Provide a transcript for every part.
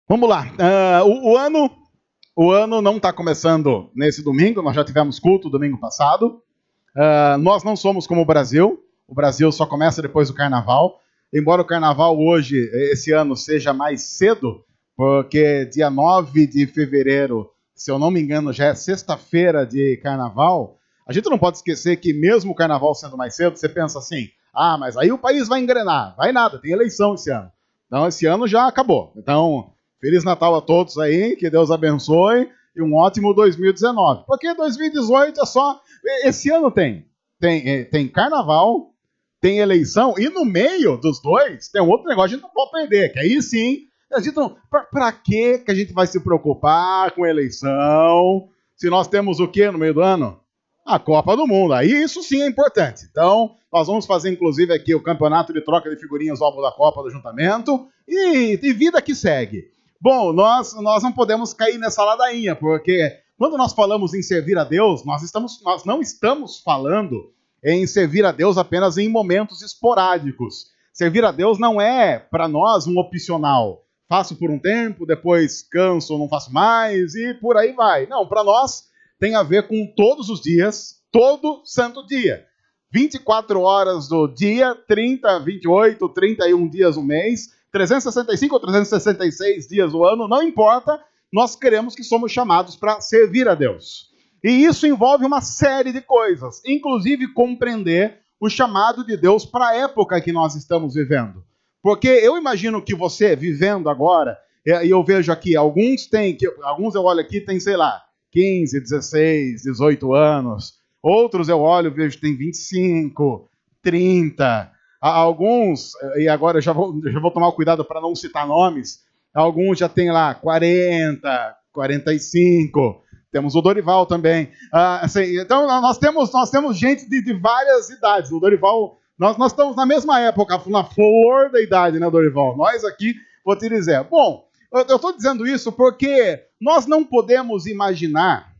Vamos lá. O ano não está começando nesse domingo, nós já tivemos culto domingo passado. Nós não somos como o Brasil só começa depois do Carnaval. Embora o Carnaval hoje, esse ano, seja mais cedo, porque dia 9 de fevereiro, se eu não me engano, já é sexta-feira de Carnaval, a gente não pode esquecer que mesmo o Carnaval sendo mais cedo, você pensa assim, mas aí o país vai engrenar. Vai nada, tem eleição esse ano. Então esse ano já acabou. Então, Feliz Natal a todos aí, que Deus abençoe e um ótimo 2019. Porque 2018 é só... Esse ano tem Carnaval, tem eleição, e no meio dos dois tem um outro negócio que a gente não pode perder, que aí sim, a gente não... Pra que a gente vai se preocupar com eleição se nós temos o quê no meio do ano? A Copa do Mundo. Aí isso sim é importante. Então, nós vamos fazer inclusive aqui o campeonato de troca de figurinhas Álbum da Copa do Juntamento e vida que segue. Bom, nós não podemos cair nessa ladainha, porque quando nós falamos em servir a Deus, nós não estamos falando em servir a Deus apenas em momentos esporádicos. Servir a Deus não é, para nós, um opcional. Faço por um tempo, depois canso, não faço mais e por aí vai. Não, para nós tem a ver com todos os dias, todo santo dia. 24 horas do dia, 30, 28, 31 dias no mês, 365 ou 366 dias do ano, não importa, nós queremos que somos chamados para servir a Deus. E isso envolve uma série de coisas, inclusive compreender o chamado de Deus para a época que nós estamos vivendo. Porque eu imagino que você, vivendo agora, e eu vejo aqui, alguns eu olho aqui, tem, sei lá, 15, 16, 18 anos. Outros eu olho e vejo que tem 25, 30. Alguns, e agora eu já vou tomar cuidado para não citar nomes, alguns já tem lá 40, 45, temos o Dorival também. Assim, então nós temos gente de várias idades. O Dorival, nós estamos na mesma época, na flor da idade, né, Dorival? Nós aqui, vou te dizer. Bom, eu estou dizendo isso porque nós não podemos imaginar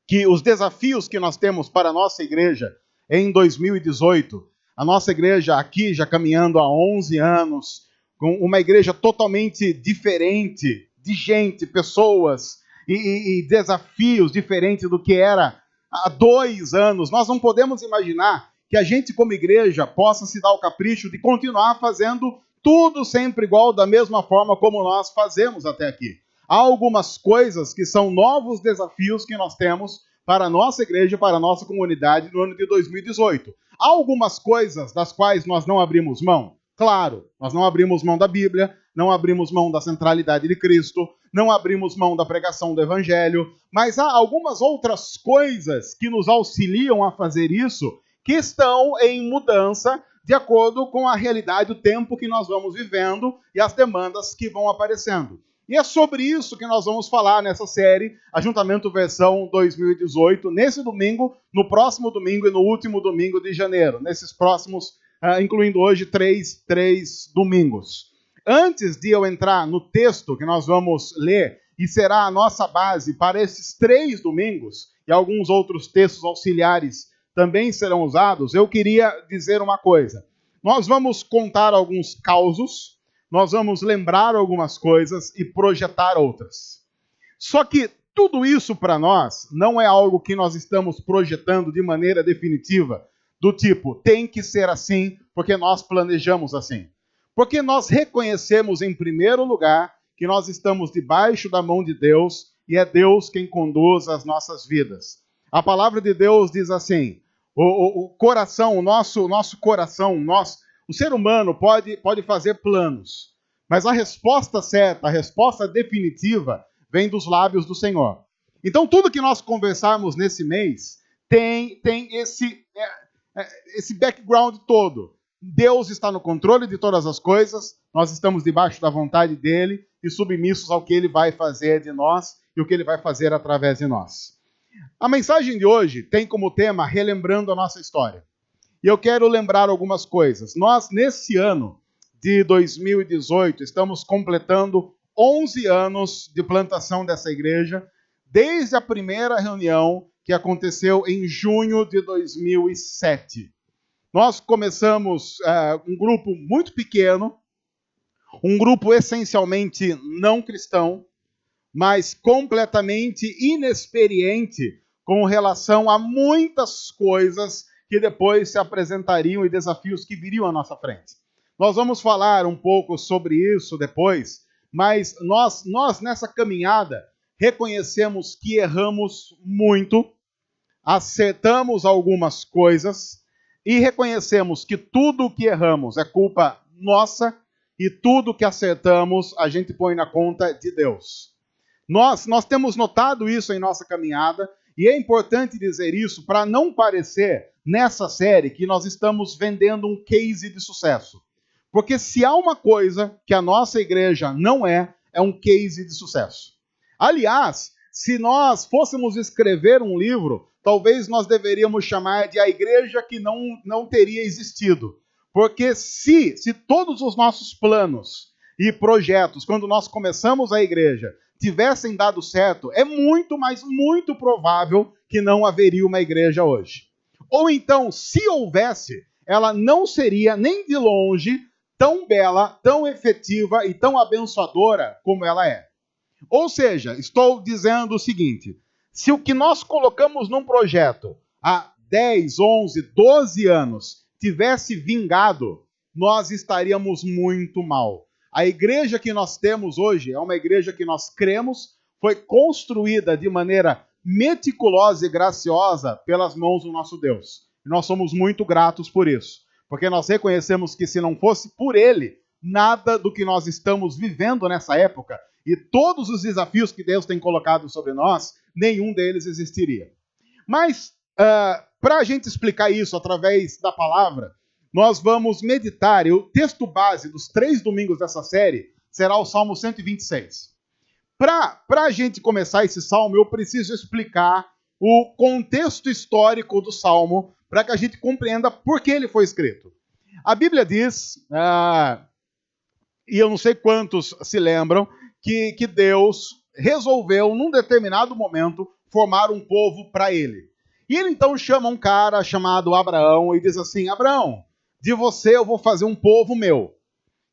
que os desafios que nós temos para a nossa igreja em 2018, a nossa igreja aqui já caminhando há 11 anos, com uma igreja totalmente diferente de gente, pessoas e desafios diferentes do que era há 2 anos. Nós não podemos imaginar que a gente como igreja possa se dar o capricho de continuar fazendo tudo sempre igual, da mesma forma como nós fazemos até aqui. Há algumas coisas que são novos desafios que nós temos para a nossa igreja, para a nossa comunidade no ano de 2018. Há algumas coisas das quais nós não abrimos mão? Claro, nós não abrimos mão da Bíblia, não abrimos mão da centralidade de Cristo, não abrimos mão da pregação do Evangelho, mas há algumas outras coisas que nos auxiliam a fazer isso, que estão em mudança de acordo com a realidade, o tempo que nós vamos vivendo e as demandas que vão aparecendo. E é sobre isso que nós vamos falar nessa série, Ajuntamento Versão 2018, nesse domingo, no próximo domingo e no último domingo de janeiro. Nesses próximos, incluindo hoje, três domingos. Antes de eu entrar no texto que nós vamos ler, e será a nossa base para esses 3 domingos, e alguns outros textos auxiliares também serão usados, eu queria dizer uma coisa. Nós vamos contar alguns causos, nós vamos lembrar algumas coisas e projetar outras. Só que tudo isso para nós não é algo que nós estamos projetando de maneira definitiva, do tipo, tem que ser assim, porque nós planejamos assim. Porque nós reconhecemos em primeiro lugar que nós estamos debaixo da mão de Deus e é Deus quem conduz as nossas vidas. A palavra de Deus diz assim, o coração, o nosso coração, o ser humano pode fazer planos, mas a resposta certa, a resposta definitiva, vem dos lábios do Senhor. Então, tudo que nós conversarmos nesse mês tem esse background todo. Deus está no controle de todas as coisas, nós estamos debaixo da vontade dele e submissos ao que ele vai fazer de nós e o que ele vai fazer através de nós. A mensagem de hoje tem como tema Relembrando a Nossa História. E eu quero lembrar algumas coisas. Nós, nesse ano de 2018, estamos completando 11 anos de plantação dessa igreja, desde a primeira reunião que aconteceu em junho de 2007. Nós começamos um grupo muito pequeno, Um grupo essencialmente não cristão, mas completamente inexperiente com relação a muitas coisas que depois se apresentariam e desafios que viriam à nossa frente. Nós vamos falar um pouco sobre isso depois, mas nós nessa caminhada reconhecemos que erramos muito, acertamos algumas coisas e reconhecemos que tudo o que erramos é culpa nossa e tudo que acertamos a gente põe na conta de Deus. Nós temos notado isso em nossa caminhada e é importante dizer isso para não parecer nessa série que nós estamos vendendo um case de sucesso. Porque se há uma coisa que a nossa igreja não é um case de sucesso. Aliás, se nós fôssemos escrever um livro, talvez nós deveríamos chamar de a igreja que não teria existido. Porque se todos os nossos planos e projetos, quando nós começamos a igreja, tivessem dado certo, é muito, mas muito provável que não haveria uma igreja hoje. Ou então, se houvesse, ela não seria nem de longe tão bela, tão efetiva e tão abençoadora como ela é. Ou seja, estou dizendo o seguinte, se o que nós colocamos num projeto há 10, 11, 12 anos tivesse vingado, nós estaríamos muito mal. A igreja que nós temos hoje é uma igreja que nós cremos, foi construída de maneira meticulosa e graciosa pelas mãos do nosso Deus. E nós somos muito gratos por isso, porque nós reconhecemos que se não fosse por Ele, nada do que nós estamos vivendo nessa época e todos os desafios que Deus tem colocado sobre nós, nenhum deles existiria. Mas, para a gente explicar isso através da palavra, nós vamos meditar, e o texto base dos 3 domingos dessa série será o Salmo 126. Para a gente começar esse salmo, eu preciso explicar o contexto histórico do salmo, para que a gente compreenda por que ele foi escrito. A Bíblia diz, e eu não sei quantos se lembram, que Deus resolveu, num determinado momento, formar um povo para ele. E ele então chama um cara chamado Abraão e diz assim, Abraão, de você eu vou fazer um povo meu,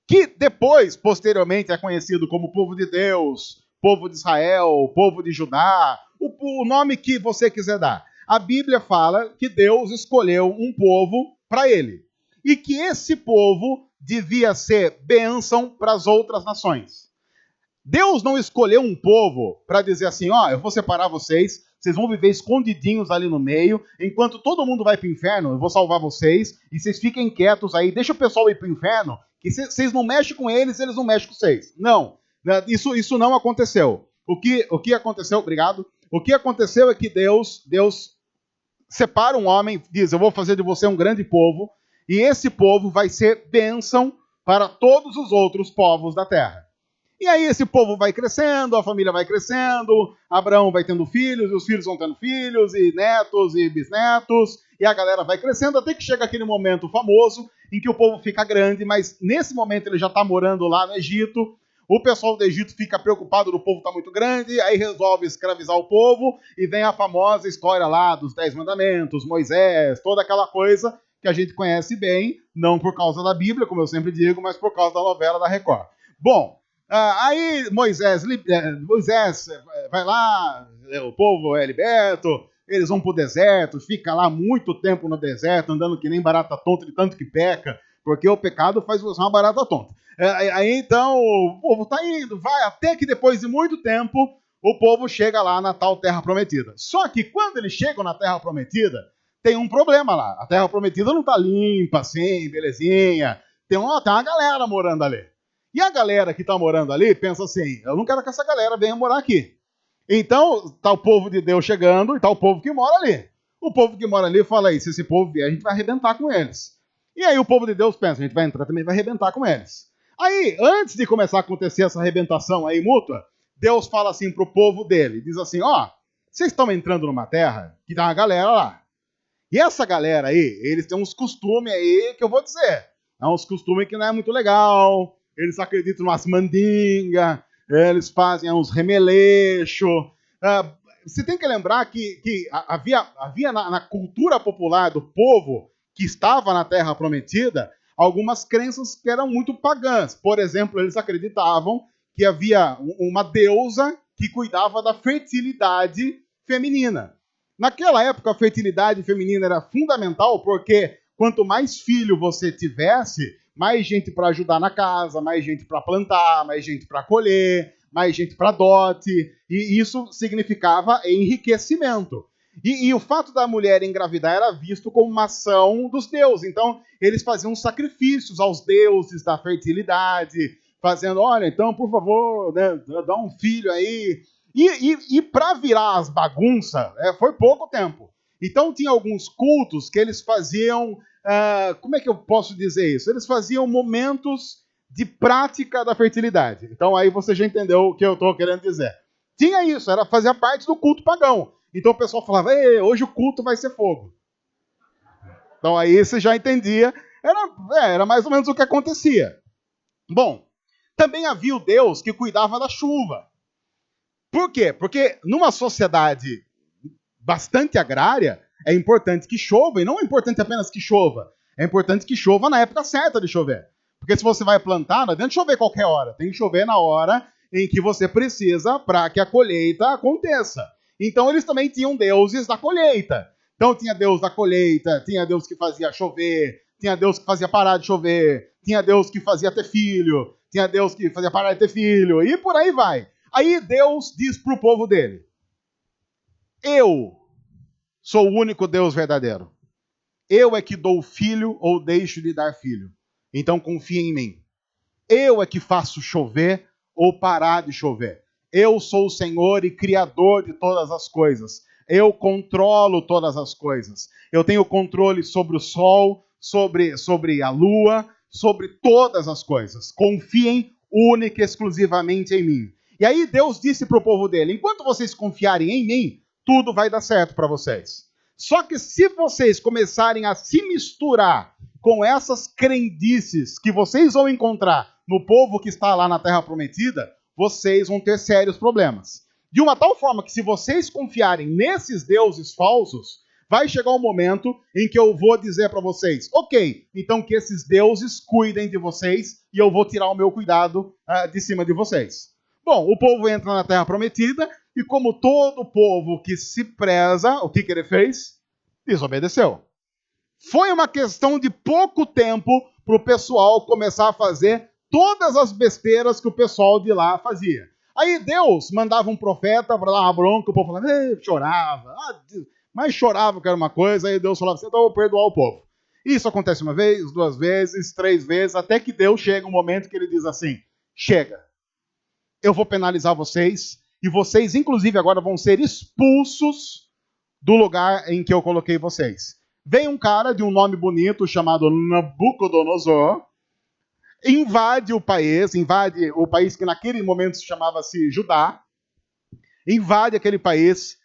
que depois, posteriormente, é conhecido como povo de Deus, povo de Israel, povo de Judá, o nome que você quiser dar. A Bíblia fala que Deus escolheu um povo para ele, e que esse povo devia ser bênção para as outras nações. Deus não escolheu um povo para dizer assim, eu vou separar vocês, vocês vão viver escondidinhos ali no meio, enquanto todo mundo vai para o inferno, eu vou salvar vocês, e vocês fiquem quietos aí, deixa o pessoal ir para o inferno, que vocês não mexem com eles, eles não mexem com vocês. Não, isso não aconteceu. O que aconteceu, obrigado, o que aconteceu é que Deus separa um homem, diz, eu vou fazer de você um grande povo, e esse povo vai ser bênção para todos os outros povos da terra. E aí esse povo vai crescendo, a família vai crescendo, Abraão vai tendo filhos, e os filhos vão tendo filhos, e netos, e bisnetos, e a galera vai crescendo, até que chega aquele momento famoso, em que o povo fica grande, mas nesse momento ele já está morando lá no Egito, o pessoal do Egito fica preocupado do povo estar muito grande, aí resolve escravizar o povo, e vem a famosa história lá dos 10 mandamentos, Moisés, toda aquela coisa que a gente conhece bem, não por causa da Bíblia, como eu sempre digo, mas por causa da novela da Record. Bom, aí Moisés vai lá, o povo é liberto, eles vão para o deserto, fica lá muito tempo no deserto, andando que nem barata tonta, de tanto que peca, porque o pecado faz você uma barata tonta. Aí então o povo está indo, vai, até que depois de muito tempo, o povo chega lá na tal Terra Prometida. Só que quando eles chegam na Terra Prometida, tem um problema lá. A Terra Prometida não está limpa assim, belezinha. Tem uma galera morando ali. E a galera que está morando ali pensa assim, eu não quero que essa galera venha morar aqui. Então, está o povo de Deus chegando e está o povo que mora ali. O povo que mora ali fala aí, se esse povo vier, a gente vai arrebentar com eles. E aí o povo de Deus pensa, a gente vai entrar também e vai arrebentar com eles. Aí, antes de começar a acontecer essa arrebentação aí mútua, Deus fala assim para o povo dele, diz assim, vocês estão entrando numa terra que tem uma galera lá. E essa galera aí, eles têm uns costumes aí que eu vou dizer. É uns costumes que não é muito legal. Eles acreditam umas mandingas, eles fazem uns remeleixos. Você tem que lembrar que havia na cultura popular do povo que estava na Terra Prometida, algumas crenças que eram muito pagãs. Por exemplo, eles acreditavam que havia uma deusa que cuidava da fertilidade feminina. Naquela época, a fertilidade feminina era fundamental porque quanto mais filho você tivesse, mais gente para ajudar na casa, mais gente para plantar, mais gente para colher, mais gente para dote, e isso significava enriquecimento. E o fato da mulher engravidar era visto como uma ação dos deuses. Então, eles faziam sacrifícios aos deuses da fertilidade, fazendo, olha, então, por favor, né, dá um filho aí. E para virar as bagunças, foi pouco tempo. Então, tinha alguns cultos que eles faziam, como é que eu posso dizer isso? Eles faziam momentos de prática da fertilidade. Então, aí você já entendeu o que eu estou querendo dizer. Tinha isso, fazia parte do culto pagão. Então, o pessoal falava, hoje o culto vai ser fogo. Então, aí você já entendia. Era mais ou menos o que acontecia. Bom, também havia o Deus que cuidava da chuva. Por quê? Porque numa sociedade bastante agrária, é importante que chova, e não é importante apenas que chova. É importante que chova na época certa de chover. Porque se você vai plantar, não adianta chover qualquer hora. Tem que chover na hora em que você precisa para que a colheita aconteça. Então eles também tinham deuses da colheita. Então tinha Deus da colheita, tinha Deus que fazia chover, tinha Deus que fazia parar de chover, tinha Deus que fazia ter filho, tinha Deus que fazia parar de ter filho, e por aí vai. Aí Deus diz para o povo dele, eu sou o único Deus verdadeiro. Eu é que dou filho ou deixo de dar filho. Então confia em mim. Eu é que faço chover ou parar de chover. Eu sou o Senhor e Criador de todas as coisas. Eu controlo todas as coisas. Eu tenho controle sobre o sol, sobre a lua, sobre todas as coisas. Confiem única e exclusivamente em mim. E aí Deus disse para o povo dele, enquanto vocês confiarem em mim, tudo vai dar certo para vocês. Só que se vocês começarem a se misturar com essas crendices que vocês vão encontrar no povo que está lá na Terra Prometida, vocês vão ter sérios problemas. De uma tal forma que se vocês confiarem nesses deuses falsos, vai chegar um momento em que eu vou dizer para vocês, ok, então que esses deuses cuidem de vocês e eu vou tirar o meu cuidado de cima de vocês. Bom, o povo entra na Terra Prometida e como todo povo que se preza, o que ele fez? Desobedeceu. Foi uma questão de pouco tempo para o pessoal começar a fazer todas as besteiras que o pessoal de lá fazia. Aí Deus mandava um profeta para dar uma bronca, o povo falava, chorava, mas chorava que era uma coisa, aí Deus falava assim, então eu vou perdoar o povo. Isso acontece uma vez, 2 vezes, 3 vezes, até que Deus chega um momento que ele diz assim, chega, eu vou penalizar vocês, e vocês inclusive agora vão ser expulsos do lugar em que eu coloquei vocês. Vem um cara de um nome bonito chamado Nabucodonosor, invade o país que naquele momento se chamava-se Judá, invade aquele país,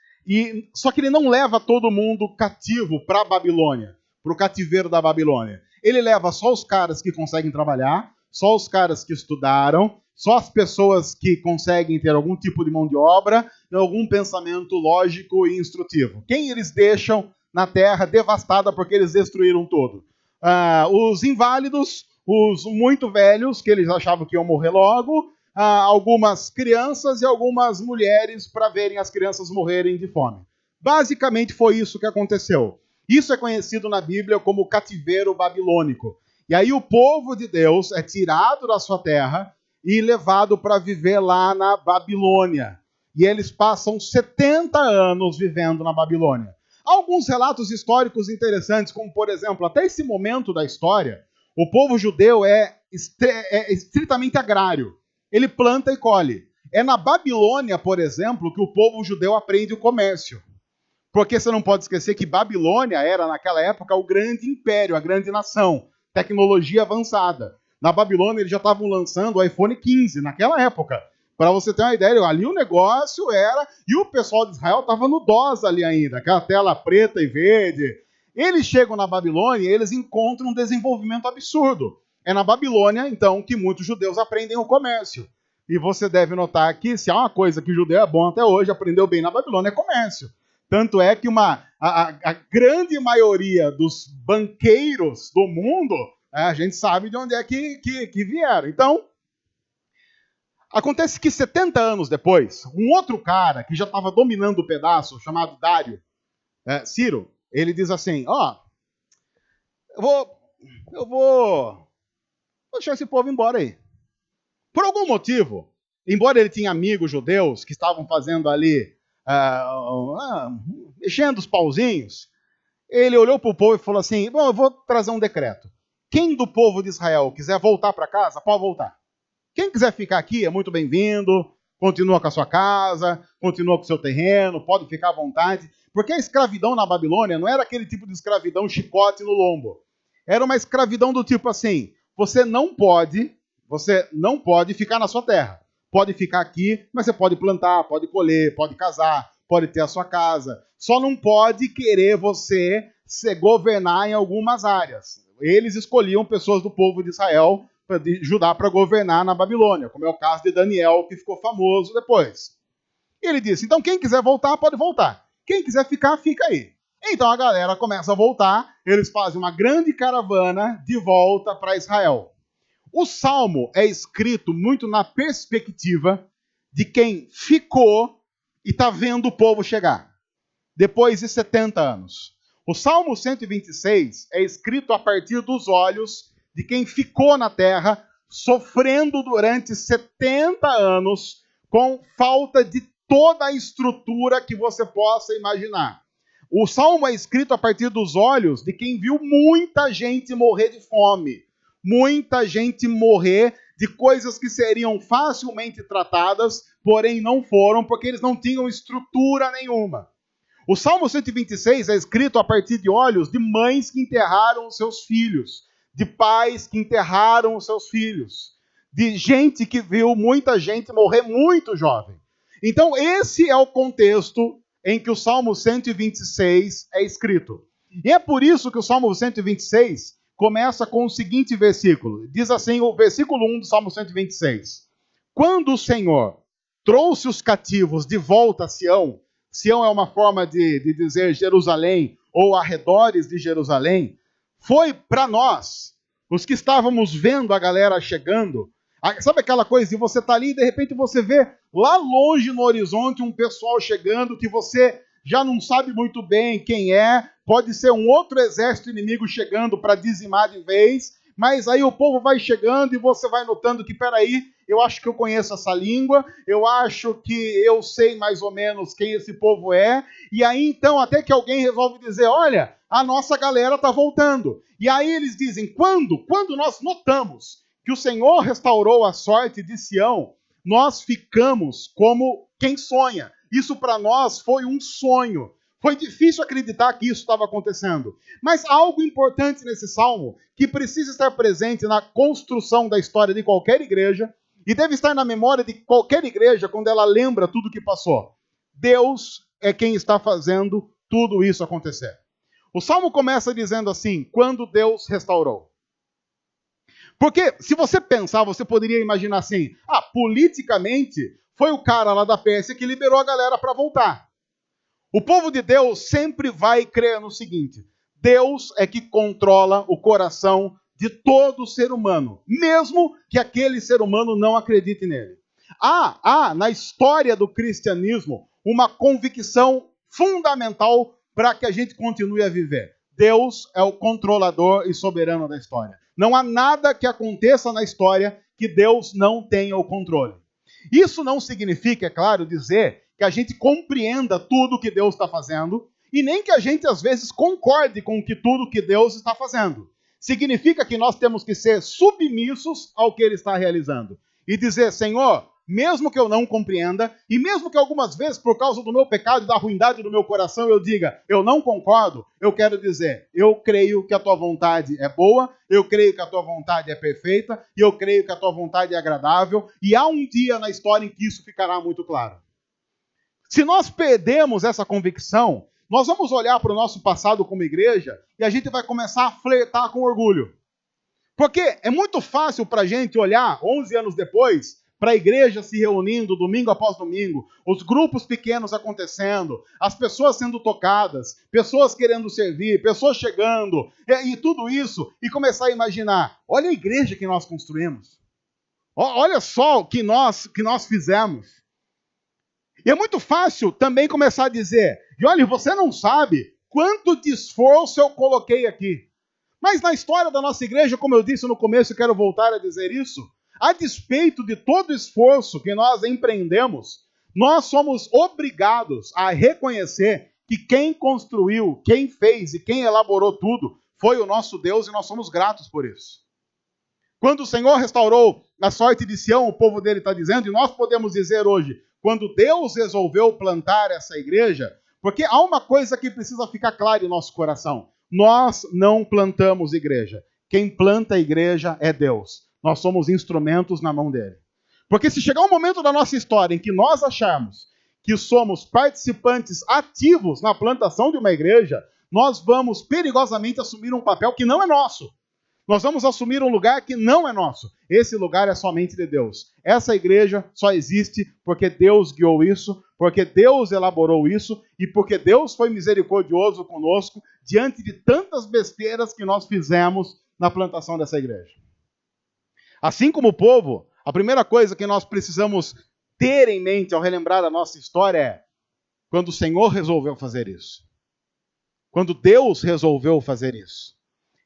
só que ele não leva todo mundo cativo para a Babilônia, para o cativeiro da Babilônia. Ele leva só os caras que conseguem trabalhar, só os caras que estudaram, só as pessoas que conseguem ter algum tipo de mão de obra e algum pensamento lógico e instrutivo. Quem eles deixam na terra devastada porque eles destruíram tudo? Os inválidos, os muito velhos, que eles achavam que iam morrer logo, algumas crianças e algumas mulheres para verem as crianças morrerem de fome. Basicamente foi isso que aconteceu. Isso é conhecido na Bíblia como cativeiro babilônico. E aí o povo de Deus é tirado da sua terra e levado para viver lá na Babilônia. E eles passam 70 anos vivendo na Babilônia. Há alguns relatos históricos interessantes, como por exemplo, até esse momento da história, o povo judeu é estritamente agrário. Ele planta e colhe. É na Babilônia, por exemplo, que o povo judeu aprende o comércio. Porque você não pode esquecer que Babilônia era, naquela época, o grande império, a grande nação. Tecnologia avançada. Na Babilônia, eles já estavam lançando o iPhone 15, naquela época. Para você ter uma ideia, ali o negócio era... E o pessoal de Israel estava no DOS ali ainda, aquela tela preta e verde. Eles chegam na Babilônia e eles encontram um desenvolvimento absurdo. É na Babilônia, então, que muitos judeus aprendem o comércio. E você deve notar que se há uma coisa que o judeu é bom até hoje, aprendeu bem na Babilônia, é comércio. Tanto é que a grande maioria dos banqueiros do mundo A gente sabe de onde é que vieram. Então, acontece que 70 anos depois, um outro cara que já estava dominando o pedaço, chamado Dário, Ciro, ele diz assim, eu vou deixar esse povo embora aí. Por algum motivo, embora ele tinha amigos judeus que estavam fazendo ali, mexendo os pauzinhos, ele olhou para o povo e falou assim, bom, eu vou trazer um decreto. Quem do povo de Israel quiser voltar para casa, pode voltar. Quem quiser ficar aqui é muito bem-vindo, continua com a sua casa, continua com o seu terreno, pode ficar à vontade. Porque a escravidão na Babilônia não era aquele tipo de escravidão chicote no lombo. Era uma escravidão do tipo assim, você não pode ficar na sua terra. Pode ficar aqui, mas você pode plantar, pode colher, pode casar, pode ter a sua casa. Só não pode querer você se governar em algumas áreas. Eles escolhiam pessoas do povo de Israel, de Judá, para governar na Babilônia, como é o caso de Daniel, que ficou famoso depois. E ele disse, então quem quiser voltar, pode voltar. Quem quiser ficar, fica aí. Então a galera começa a voltar, eles fazem uma grande caravana de volta para Israel. O Salmo é escrito muito na perspectiva de quem ficou e está vendo o povo chegar, depois de 70 anos. O Salmo 126 é escrito a partir dos olhos de quem ficou na terra, sofrendo durante 70 anos, com falta de toda a estrutura que você possa imaginar. O Salmo é escrito a partir dos olhos de quem viu muita gente morrer de fome, muita gente morrer de coisas que seriam facilmente tratadas, porém não foram, porque eles não tinham estrutura nenhuma. O Salmo 126 é escrito a partir de olhos de mães que enterraram os seus filhos, de pais que enterraram os seus filhos, de gente que viu muita gente morrer muito jovem. Então esse é o contexto em que o Salmo 126 é escrito. E é por isso que o Salmo 126 começa com o seguinte versículo. Diz assim o versículo 1 do Salmo 126. Quando o Senhor trouxe os cativos de volta a Sião, Sião é uma forma de dizer Jerusalém ou arredores de Jerusalém, foi para nós, os que estávamos vendo a galera chegando. Sabe aquela coisa de você estar ali e de repente você vê lá longe no horizonte um pessoal chegando que você já não sabe muito bem quem é, pode ser um outro exército inimigo chegando para dizimar de vez, mas aí o povo vai chegando e você vai notando que, peraí, eu acho que eu conheço essa língua, eu acho que eu sei mais ou menos quem esse povo é, e aí então até que alguém resolve dizer, olha, a nossa galera está voltando. E aí eles dizem, quando nós notamos que o Senhor restaurou a sorte de Sião, nós ficamos como quem sonha. Isso para nós foi um sonho. Foi difícil acreditar que isso estava acontecendo. Mas há algo importante nesse salmo que precisa estar presente na construção da história de qualquer igreja e deve estar na memória de qualquer igreja quando ela lembra tudo o que passou. Deus é quem está fazendo tudo isso acontecer. O salmo começa dizendo assim, quando Deus restaurou. Porque se você pensar, você poderia imaginar assim, politicamente foi o cara lá da Pérsia que liberou a galera para voltar. O povo de Deus sempre vai crer no seguinte, Deus é que controla o coração de todo ser humano, mesmo que aquele ser humano não acredite nele. Há na história do cristianismo uma convicção fundamental para que a gente continue a viver. Deus é o controlador e soberano da história. Não há nada que aconteça na história que Deus não tenha o controle. Isso não significa, é claro, dizer que a gente compreenda tudo que Deus está fazendo e nem que a gente, às vezes, concorde com tudo que Deus está fazendo. Significa que nós temos que ser submissos ao que Ele está realizando e dizer, Senhor, mesmo que eu não compreenda, e mesmo que algumas vezes, por causa do meu pecado e da ruindade do meu coração, eu diga, eu não concordo, eu quero dizer, eu creio que a tua vontade é boa, eu creio que a tua vontade é perfeita, e eu creio que a tua vontade é agradável, e há um dia na história em que isso ficará muito claro. Se nós perdemos essa convicção, nós vamos olhar para o nosso passado como igreja, e a gente vai começar a flertar com orgulho. Porque é muito fácil para a gente olhar, 11 anos depois, para a igreja se reunindo domingo após domingo, os grupos pequenos acontecendo, as pessoas sendo tocadas, pessoas querendo servir, pessoas chegando, e tudo isso, e começar a imaginar, olha a igreja que nós construímos, olha só o que nós fizemos. E é muito fácil também começar a dizer, e olha, você não sabe quanto de esforço eu coloquei aqui. Mas na história da nossa igreja, como eu disse no começo, e quero voltar a dizer isso, a despeito de todo o esforço que nós empreendemos, nós somos obrigados a reconhecer que quem construiu, quem fez e quem elaborou tudo foi o nosso Deus e nós somos gratos por isso. Quando o Senhor restaurou a sorte de Sião, o povo dele está dizendo, e nós podemos dizer hoje, quando Deus resolveu plantar essa igreja, porque há uma coisa que precisa ficar clara em nosso coração. Nós não plantamos igreja. Quem planta a igreja é Deus. Nós somos instrumentos na mão dele. Porque se chegar um momento da nossa história em que nós acharmos que somos participantes ativos na plantação de uma igreja, nós vamos perigosamente assumir um papel que não é nosso. Nós vamos assumir um lugar que não é nosso. Esse lugar é somente de Deus. Essa igreja só existe porque Deus guiou isso, porque Deus elaborou isso e porque Deus foi misericordioso conosco diante de tantas besteiras que nós fizemos na plantação dessa igreja. Assim como o povo, a primeira coisa que nós precisamos ter em mente ao relembrar a nossa história é quando o Senhor resolveu fazer isso. Quando Deus resolveu fazer isso.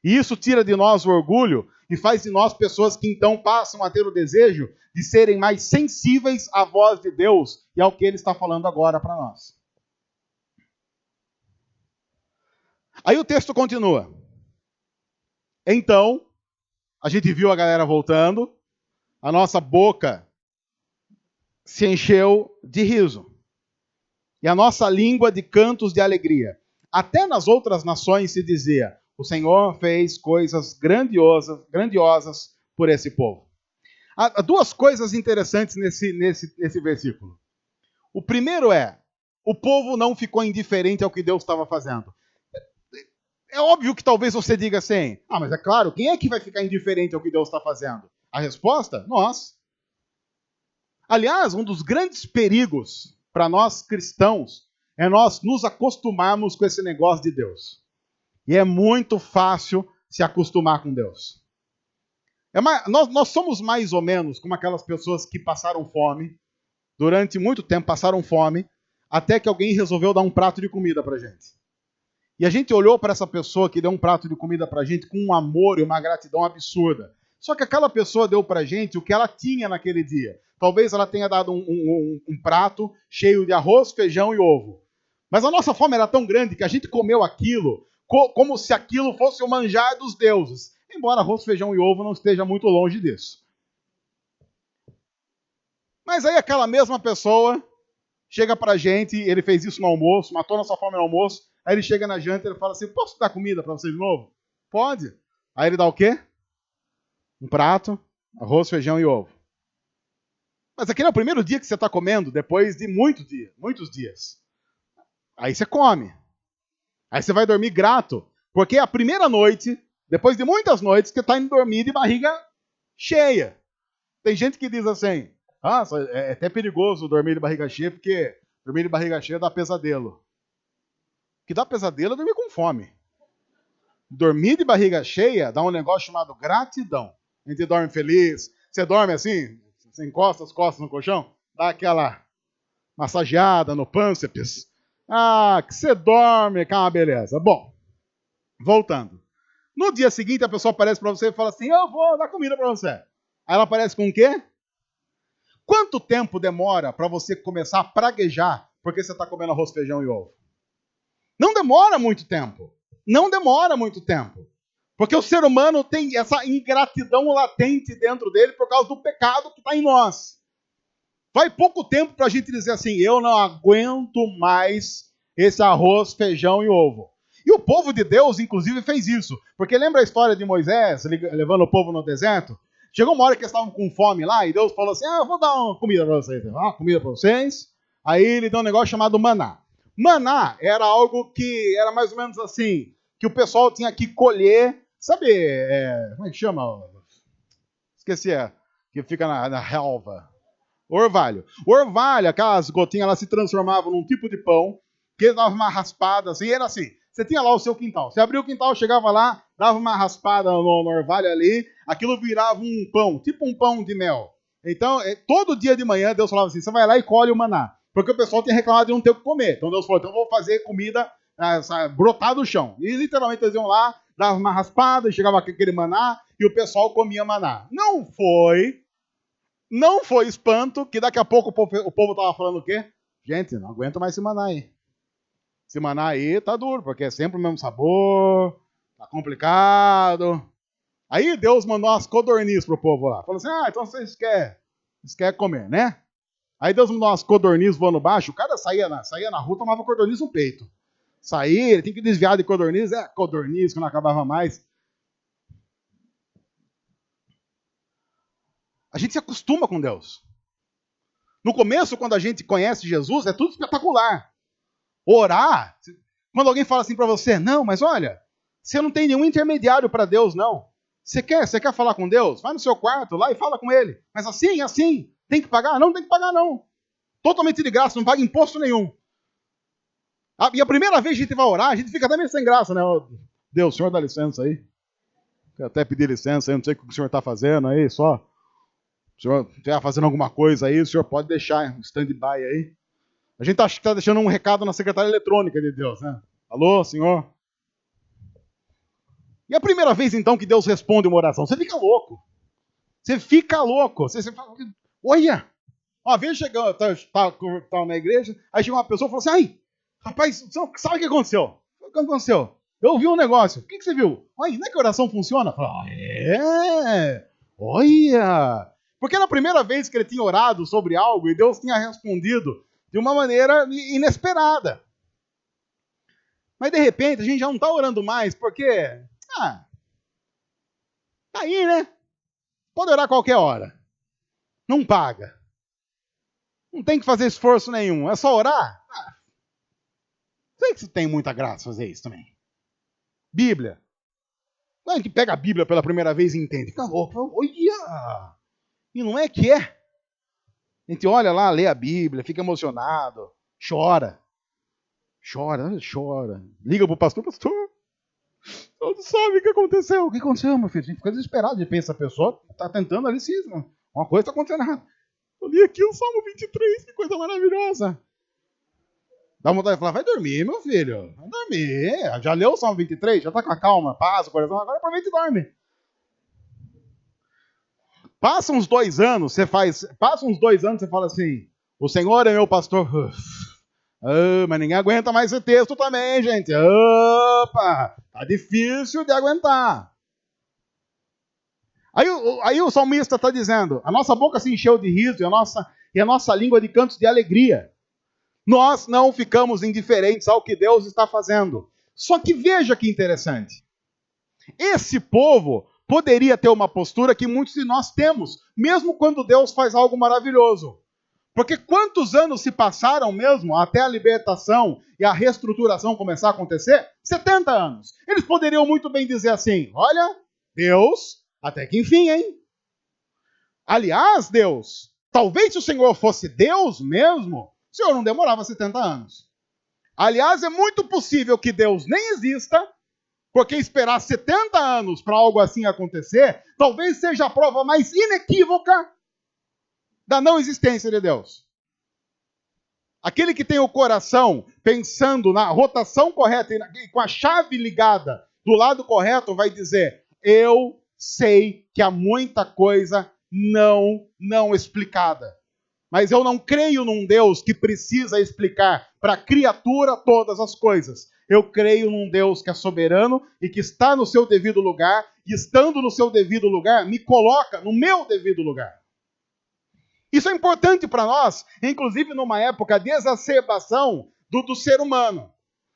E isso tira de nós o orgulho e faz de nós pessoas que então passam a ter o desejo de serem mais sensíveis à voz de Deus e ao que Ele está falando agora para nós. Aí o texto continua. Então, a gente viu a galera voltando, a nossa boca se encheu de riso e a nossa língua de cantos de alegria. Até nas outras nações se dizia, o Senhor fez coisas grandiosas por esse povo. Há duas coisas interessantes nesse versículo. O primeiro é, o povo não ficou indiferente ao que Deus estava fazendo. É óbvio que talvez você diga assim, mas é claro, quem é que vai ficar indiferente ao que Deus está fazendo? A resposta? Nós. Aliás, um dos grandes perigos para nós cristãos é nós nos acostumarmos com esse negócio de Deus. E é muito fácil se acostumar com Deus. Nós somos mais ou menos como aquelas pessoas que passaram fome, durante muito tempo passaram fome, até que alguém resolveu dar um prato de comida para a gente. E a gente olhou para essa pessoa que deu um prato de comida para a gente com um amor e uma gratidão absurda. Só que aquela pessoa deu para a gente o que ela tinha naquele dia. Talvez ela tenha dado um prato cheio de arroz, feijão e ovo. Mas a nossa fome era tão grande que a gente comeu aquilo como se aquilo fosse o manjar dos deuses. Embora arroz, feijão e ovo não esteja muito longe disso. Mas aí aquela mesma pessoa chega pra gente, ele fez isso no almoço, matou nossa fome no almoço, aí ele chega na janta e ele fala assim, posso dar comida pra você de novo? Pode. Aí ele dá o quê? Um prato, arroz, feijão e ovo. Mas aquele é o primeiro dia que você está comendo, depois de muitos dias. Aí você come. Aí você vai dormir grato, porque é a primeira noite, depois de muitas noites, que está indo dormir de barriga cheia. Tem gente que diz assim, é até perigoso dormir de barriga cheia, porque dormir de barriga cheia dá pesadelo. O que dá pesadelo é dormir com fome. Dormir de barriga cheia dá um negócio chamado gratidão. A gente dorme feliz, você dorme assim, você encosta as costas no colchão, dá aquela massageada no pânceps. Que você dorme, que é uma beleza. Bom, voltando. No dia seguinte, a pessoa aparece para você e fala assim, eu vou dar comida para você. Aí ela aparece com o quê? Quanto tempo demora para você começar a praguejar porque você está comendo arroz, feijão e ovo? Não demora muito tempo. Não demora muito tempo. Porque o ser humano tem essa ingratidão latente dentro dele por causa do pecado que está em nós. Vai pouco tempo para a gente dizer assim, eu não aguento mais esse arroz, feijão e ovo. E o povo de Deus, inclusive, fez isso. Porque lembra a história de Moisés levando o povo no deserto? Chegou uma hora que eles estavam com fome lá e Deus falou assim, eu vou dar uma comida para vocês. Comida para vocês. Aí ele deu um negócio chamado maná. Maná era algo que era mais ou menos assim, que o pessoal tinha que colher, sabe, como é que chama? Esqueci, que fica na relva. Orvalho. Orvalho, aquelas gotinhas, elas se transformavam num tipo de pão, que dava uma raspada, assim, era assim. Você tinha lá o seu quintal. Você abria o quintal, chegava lá, dava uma raspada no orvalho ali, aquilo virava um pão, tipo um pão de mel. Então, todo dia de manhã, Deus falava assim, você vai lá e colhe o maná. Porque o pessoal tinha reclamado de não ter o que comer. Então Deus falou, então eu vou fazer comida brotar do chão. E literalmente eles iam lá, davam uma raspada, chegava aquele maná, e o pessoal comia maná. Não foi espanto que daqui a pouco o povo estava falando o quê? Gente, não aguento mais esse maná aí. Esse maná aí tá duro, porque é sempre o mesmo sabor, tá complicado. Aí Deus mandou umas codornizes pro povo lá. Falou assim, então vocês querem comer, né? Aí Deus mandou umas codornizes voando baixo, o cara saía na rua, tomava codorniz no peito. Saía, ele tinha que desviar de codorniz, codorniz que não acabava mais. A gente se acostuma com Deus. No começo, quando a gente conhece Jesus, é tudo espetacular. Orar, quando alguém fala assim para você, não, mas olha, você não tem nenhum intermediário para Deus, não. Você quer falar com Deus? Vai no seu quarto lá e fala com ele. Mas assim, tem que pagar? Não tem que pagar, não. Totalmente de graça, não paga imposto nenhum. E a primeira vez que a gente vai orar, a gente fica até meio sem graça, né? Deus, o senhor dá licença aí. Quero até pedir licença aí, não sei o que o senhor está fazendo aí, só. O senhor está fazendo alguma coisa aí, o senhor pode deixar um stand-by aí. A gente acha que está deixando um recado na secretária eletrônica de Deus, né? Alô, senhor? E a primeira vez, então, que Deus responde uma oração, você fica louco. Você fala, olha! Uma vez chegou, estava na igreja, aí chegou uma pessoa e falou assim, rapaz, sabe o que aconteceu? O que aconteceu? Eu ouvi um negócio. O que você viu? Olha, não é que a oração funciona? Eu falei, olha! Porque era a primeira vez que ele tinha orado sobre algo e Deus tinha respondido de uma maneira inesperada. Mas de repente a gente já não está orando mais porque, tá aí, né? Pode orar a qualquer hora. Não paga. Não tem que fazer esforço nenhum. É só orar. Sei que tem muita graça fazer isso também. Bíblia. Não é que pega a Bíblia pela primeira vez e entende. Fica louco. Olha! E não é que é. A gente olha lá, lê a Bíblia, fica emocionado, chora. Liga pro pastor, não sabe o que aconteceu. O que aconteceu, meu filho? A gente fica desesperado de pensar, a pessoa está tentando ali, uma coisa está acontecendo errada. Eu li aqui o Salmo 23, que coisa maravilhosa. Dá vontade de falar, vai dormir, meu filho. Vai dormir. Já leu o Salmo 23? Já está com a calma, paz, o coração? Agora aproveita e dorme. Passa uns 2 anos, você fala assim, o Senhor é meu pastor. Mas ninguém aguenta mais esse texto também, gente. Opa, tá difícil de aguentar. Aí o salmista está dizendo, a nossa boca se encheu de riso e a nossa língua de cantos de alegria. Nós não ficamos indiferentes ao que Deus está fazendo. Só que veja que interessante. Esse povo poderia ter uma postura que muitos de nós temos, mesmo quando Deus faz algo maravilhoso. Porque quantos anos se passaram mesmo até a libertação e a reestruturação começar a acontecer? 70 anos. Eles poderiam muito bem dizer assim, olha, Deus, até que enfim, hein? Aliás, Deus, talvez se o Senhor fosse Deus mesmo, o Senhor não demorava 70 anos. Aliás, é muito possível que Deus nem exista, porque esperar 70 anos para algo assim acontecer, talvez seja a prova mais inequívoca da não existência de Deus. Aquele que tem o coração pensando na rotação correta e com a chave ligada do lado correto vai dizer, eu sei que há muita coisa não explicada. Mas eu não creio num Deus que precisa explicar para a criatura todas as coisas. Eu creio num Deus que é soberano e que está no seu devido lugar, e estando no seu devido lugar, me coloca no meu devido lugar. Isso é importante para nós, inclusive numa época de exacerbação do ser humano.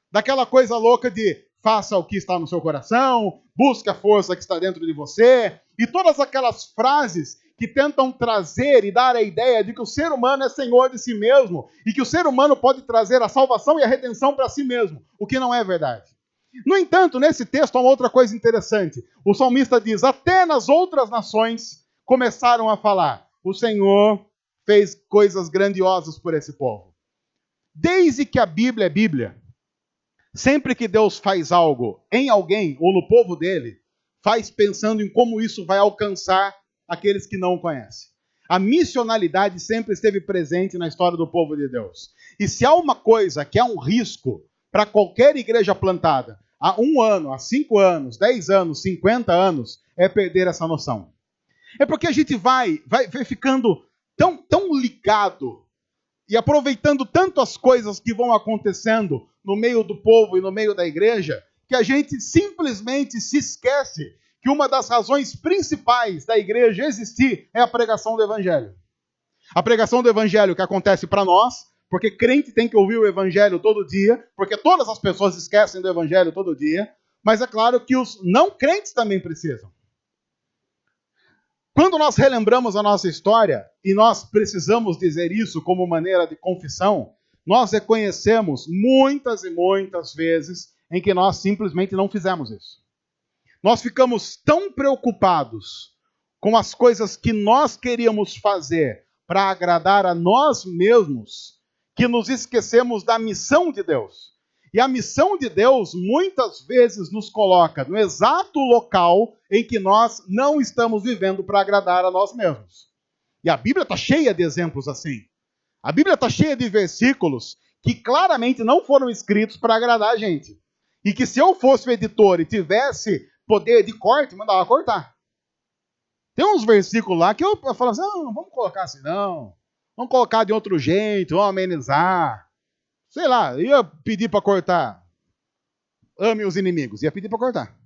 Daquela coisa louca de faça o que está no seu coração, busque a força que está dentro de você, e todas aquelas frases que tentam trazer e dar a ideia de que o ser humano é senhor de si mesmo e que o ser humano pode trazer a salvação e a redenção para si mesmo, o que não é verdade. No entanto, nesse texto há uma outra coisa interessante. O salmista diz, até nas outras nações começaram a falar, o Senhor fez coisas grandiosas por esse povo. Desde que a Bíblia é Bíblia, sempre que Deus faz algo em alguém ou no povo dele, faz pensando em como isso vai alcançar aqueles que não o conhecem. A missionalidade sempre esteve presente na história do povo de Deus. E se há uma coisa que é um risco para qualquer igreja plantada, há 1 ano, há 5 anos, 10 anos, 50 anos, é perder essa noção. É porque a gente vai ficando tão ligado e aproveitando tanto as coisas que vão acontecendo no meio do povo e no meio da igreja, que a gente simplesmente se esquece que uma das razões principais da igreja existir é a pregação do evangelho. A pregação do evangelho que acontece para nós, porque crente tem que ouvir o evangelho todo dia, porque todas as pessoas esquecem do evangelho todo dia, mas é claro que os não crentes também precisam. Quando nós relembramos a nossa história, e nós precisamos dizer isso como maneira de confissão, nós reconhecemos muitas e muitas vezes em que nós simplesmente não fizemos isso. Nós ficamos tão preocupados com as coisas que nós queríamos fazer para agradar a nós mesmos, que nos esquecemos da missão de Deus. E a missão de Deus muitas vezes nos coloca no exato local em que nós não estamos vivendo para agradar a nós mesmos. E a Bíblia está cheia de exemplos assim. A Bíblia está cheia de versículos que claramente não foram escritos para agradar a gente. E que se eu fosse o editor e tivesse poder de corte, mandava cortar. Tem uns versículos lá que eu falo assim, não vamos colocar assim não. Vamos colocar de outro jeito, vamos amenizar. Sei lá, ia pedir para cortar. Ame os inimigos. Ia pedir para cortar.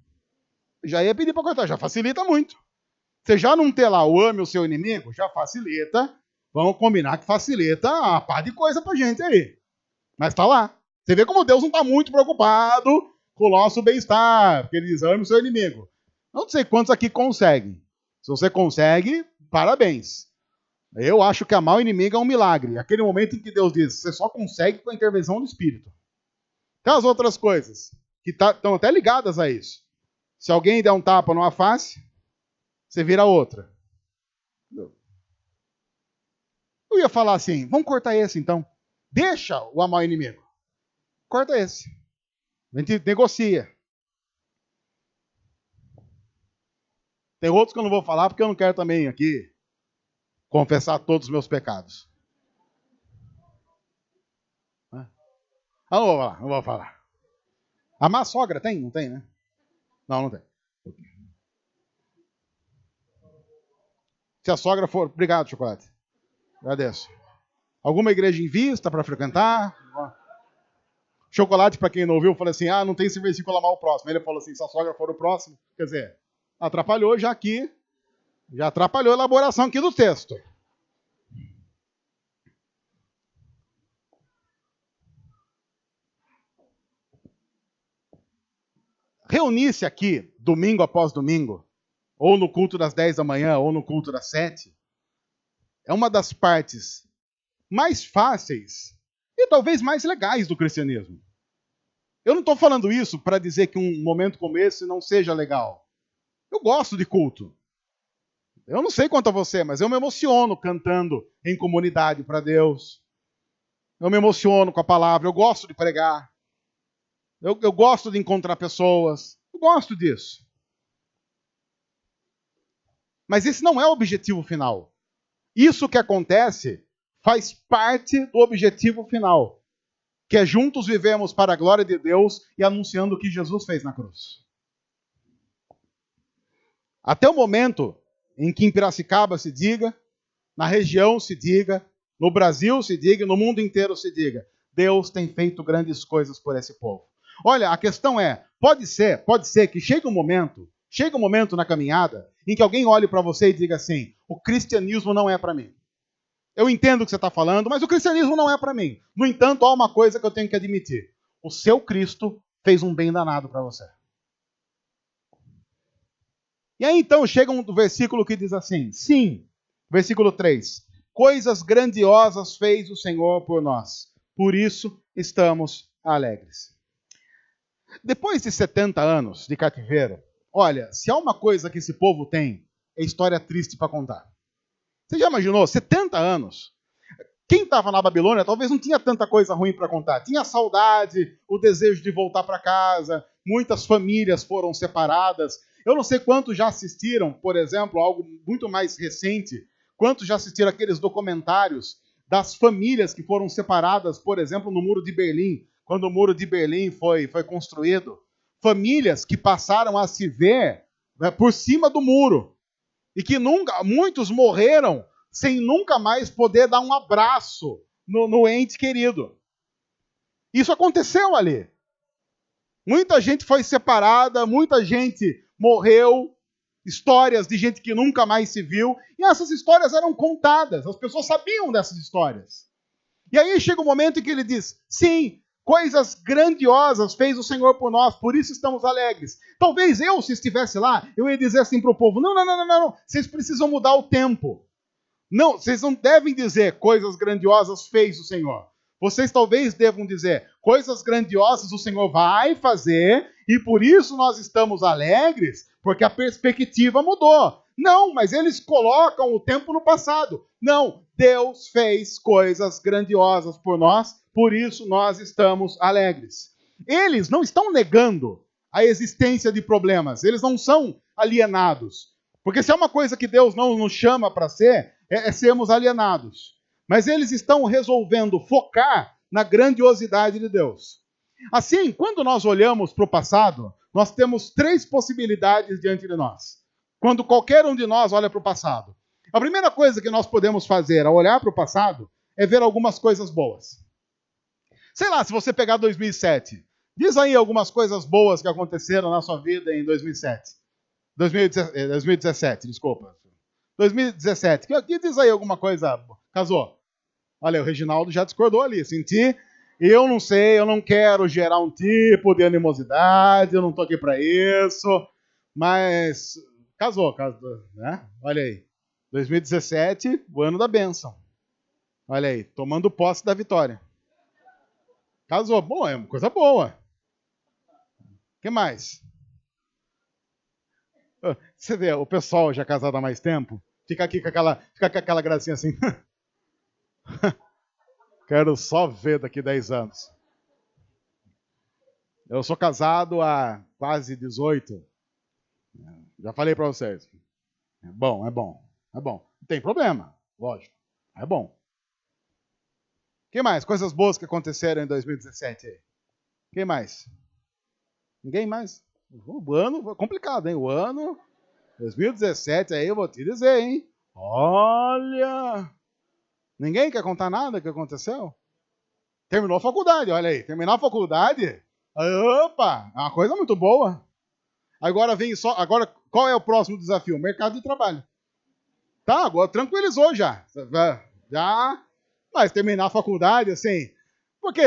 Já ia pedir para cortar, já facilita muito. Você já não ter lá o ame o seu inimigo, já facilita. Vamos combinar que facilita a par de coisa pra gente aí. Mas tá lá. Você vê como Deus não está muito preocupado com o nosso bem-estar, porque ele diz, ame o seu inimigo. Não sei quantos aqui conseguem. Se você consegue, parabéns. Eu acho que amar o inimigo é um milagre. Aquele momento em que Deus diz, você só consegue com a intervenção do Espírito. Tem as outras coisas que estão até ligadas a isso. Se alguém der um tapa numa face, você vira outra. Eu ia falar assim, vamos cortar esse então. Deixa o amar o inimigo. Corta esse. A gente negocia. Tem outros que eu não vou falar porque eu não quero também aqui confessar todos os meus pecados. Não vou falar. Amar a sogra tem? Não tem, né? Não tem. Se a sogra for... Obrigado, Chocolate. Agradeço. Alguma igreja em vista para frequentar? Chocolate, para quem não ouviu, falou assim, não tem esse versículo amar o próximo. Ele falou assim, se a sogra for o próximo, quer dizer, atrapalhou já aqui, já atrapalhou a elaboração aqui do texto. Reunir-se aqui, domingo após domingo, ou no culto das 10 da manhã, ou no culto das 7, é uma das partes mais fáceis e talvez mais legais do cristianismo. Eu não estou falando isso para dizer que um momento como esse não seja legal. Eu gosto de culto. Eu não sei quanto a você, mas eu me emociono cantando em comunidade para Deus. Eu me emociono com a palavra, eu gosto de pregar. Eu gosto de encontrar pessoas. Eu gosto disso. Mas esse não é o objetivo final. Isso que acontece faz parte do objetivo final, que é juntos vivemos para a glória de Deus e anunciando o que Jesus fez na cruz. Até o momento em que em Piracicaba se diga, na região se diga, no Brasil se diga, no mundo inteiro se diga, Deus tem feito grandes coisas por esse povo. Olha, a questão é, pode ser que chegue um momento na caminhada em que alguém olhe para você e diga assim, o cristianismo não é para mim. Eu entendo o que você está falando, mas o cristianismo não é para mim. No entanto, há uma coisa que eu tenho que admitir. O seu Cristo fez um bem danado para você. E aí então chega um versículo que diz assim, sim, versículo 3, coisas grandiosas fez o Senhor por nós, por isso estamos alegres. Depois de 70 anos de cativeiro, olha, se há uma coisa que esse povo tem, é história triste para contar. Você já imaginou? 70 anos. Quem estava na Babilônia talvez não tinha tanta coisa ruim para contar. Tinha saudade, o desejo de voltar para casa, muitas famílias foram separadas. Eu não sei quantos já assistiram, por exemplo, algo muito mais recente, quantos já assistiram aqueles documentários das famílias que foram separadas, por exemplo, no Muro de Berlim, quando o Muro de Berlim foi construído. Famílias que passaram a se ver por cima do muro e que muitos morreram sem nunca mais poder dar um abraço no ente querido. Isso aconteceu ali. Muita gente foi separada, muita gente morreu, histórias de gente que nunca mais se viu, e essas histórias eram contadas, as pessoas sabiam dessas histórias. E aí chega um momento em que ele diz, sim, coisas grandiosas fez o Senhor por nós, por isso estamos alegres. Talvez eu, se estivesse lá, eu ia dizer assim para o povo, não, vocês precisam mudar o tempo. Não, vocês não devem dizer coisas grandiosas fez o Senhor. Vocês talvez devam dizer coisas grandiosas o Senhor vai fazer e por isso nós estamos alegres, porque a perspectiva mudou. Não, mas eles colocam o tempo no passado. Não, Deus fez coisas grandiosas por nós, por isso nós estamos alegres. Eles não estão negando a existência de problemas, eles não são alienados. Porque se é uma coisa que Deus não nos chama para ser, é sermos alienados. Mas eles estão resolvendo focar na grandiosidade de Deus. Assim, quando nós olhamos para o passado, nós temos 3 possibilidades diante de nós. Quando qualquer um de nós olha para o passado. A primeira coisa que nós podemos fazer ao olhar para o passado é ver algumas coisas boas. Sei lá, se você pegar 2007, diz aí algumas coisas boas que aconteceram na sua vida em 2017, desculpa. 2017. Aqui diz aí alguma coisa. Casou. Olha, o Reginaldo já discordou ali. Senti. Eu não sei, eu não quero gerar um tipo de animosidade, eu não tô aqui para isso. Mas casou, né? Olha aí. 2017, o ano da bênção. Olha aí, tomando posse da vitória. Casou. Bom, é uma coisa boa. O que mais? Você vê, o pessoal já casado há mais tempo, fica aqui com aquela gracinha assim. Quero só ver daqui 10 anos. Eu sou casado há quase 18. Já falei para vocês. É bom. Não tem problema, lógico. É bom. O que mais? Coisas boas que aconteceram em 2017 aí. Quem mais? Ninguém mais? O ano foi complicado, hein? O ano 2017 aí, eu vou te dizer, hein? Olha! Ninguém quer contar nada que aconteceu? Terminou a faculdade, olha aí. Terminar a faculdade, opa, é uma coisa muito boa. Agora qual é o próximo desafio? Mercado de trabalho. Tá, agora tranquilizou já. Mas terminar a faculdade, assim... Porque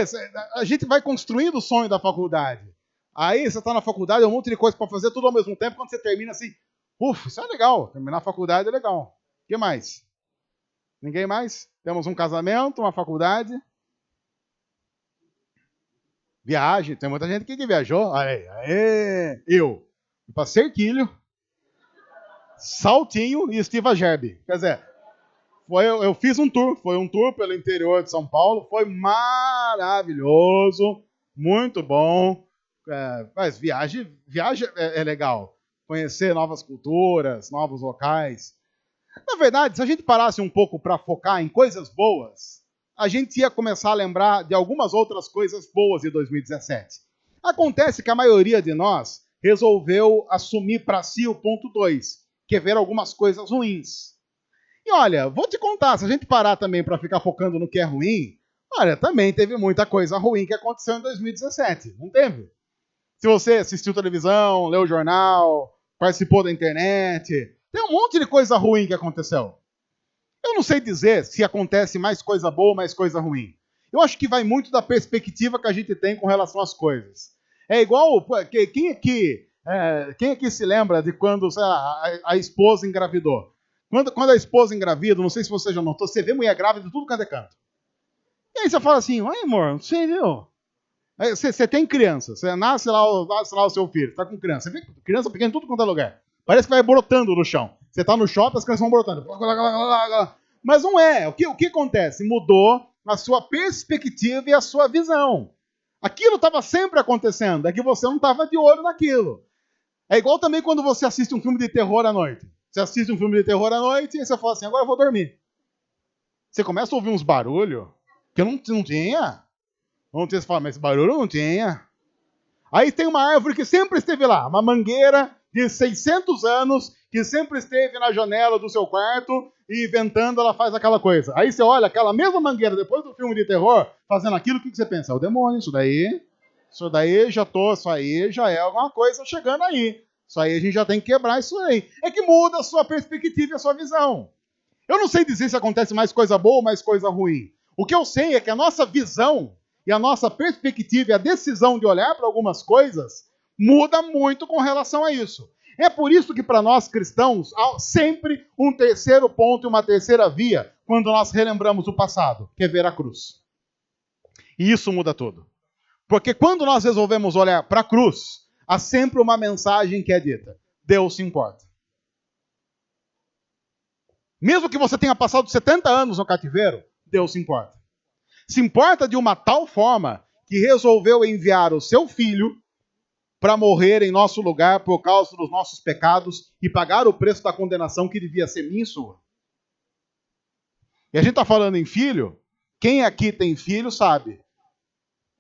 a gente vai construindo o sonho da faculdade. Aí você está na faculdade, um monte de coisa para fazer tudo ao mesmo tempo, quando você termina assim... isso é legal. Terminar a faculdade é legal. O que mais? Ninguém mais? Temos um casamento, uma faculdade. Viagem. Tem muita gente aqui que viajou. Aê. Eu. Fui para Serquilho, Saltinho e Estiva Gerbe. Quer dizer, eu fiz um tour. Foi um tour pelo interior de São Paulo. Foi maravilhoso. Muito bom. Mas viagem é legal. Conhecer novas culturas, novos locais. Na verdade, se a gente parasse um pouco para focar em coisas boas, a gente ia começar a lembrar de algumas outras coisas boas de 2017. Acontece que a maioria de nós resolveu assumir para si o ponto 2, que é ver algumas coisas ruins. E olha, vou te contar, se a gente parar também para ficar focando no que é ruim, olha, também teve muita coisa ruim que aconteceu em 2017, não teve? Se você assistiu televisão, leu jornal, participou da internet... Tem um monte de coisa ruim que aconteceu. Eu não sei dizer se acontece mais coisa boa ou mais coisa ruim. Eu acho que vai muito da perspectiva que a gente tem com relação às coisas. É igual... Quem aqui se lembra de quando a esposa engravidou? Quando a esposa engravida, não sei se você já notou, você vê mulher grávida de tudo quanto é canto. E aí você fala assim, ai amor, não sei, viu? Você tem criança, você nasce lá o seu filho, está com criança. Você vê criança pequena em tudo quanto é lugar. Parece que vai brotando no chão. Você está no shopping, as crianças vão brotando. Mas não é. O que acontece? Mudou a sua perspectiva e a sua visão. Aquilo estava sempre acontecendo, é que você não estava de olho naquilo. É igual também quando você assiste um filme de terror à noite. Você assiste um filme de terror à noite e você fala assim, agora eu vou dormir. Você começa a ouvir uns barulhos que não tinha. Você fala, mas esse barulho não tinha. Aí tem uma árvore que sempre esteve lá, uma mangueira de 600 anos, que sempre esteve na janela do seu quarto e ventando ela faz aquela coisa. Aí você olha aquela mesma mangueira depois do filme de terror, fazendo aquilo, o que você pensa? É o demônio, isso aí já é alguma coisa chegando aí. Isso aí a gente já tem que quebrar isso aí. É que muda a sua perspectiva e a sua visão. Eu não sei dizer se acontece mais coisa boa ou mais coisa ruim. O que eu sei é que a nossa visão e a nossa perspectiva e a decisão de olhar para algumas coisas muda muito com relação a isso. É por isso que para nós cristãos há sempre um terceiro ponto e uma terceira via quando nós relembramos o passado, que é ver a cruz. E isso muda tudo. Porque quando nós resolvemos olhar para a cruz, há sempre uma mensagem que é dita: Deus se importa. Mesmo que você tenha passado 70 anos no cativeiro, Deus se importa. Se importa de uma tal forma que resolveu enviar o seu filho para morrer em nosso lugar por causa dos nossos pecados e pagar o preço da condenação que devia ser minha e sua. E a gente está falando em filho, quem aqui tem filho sabe.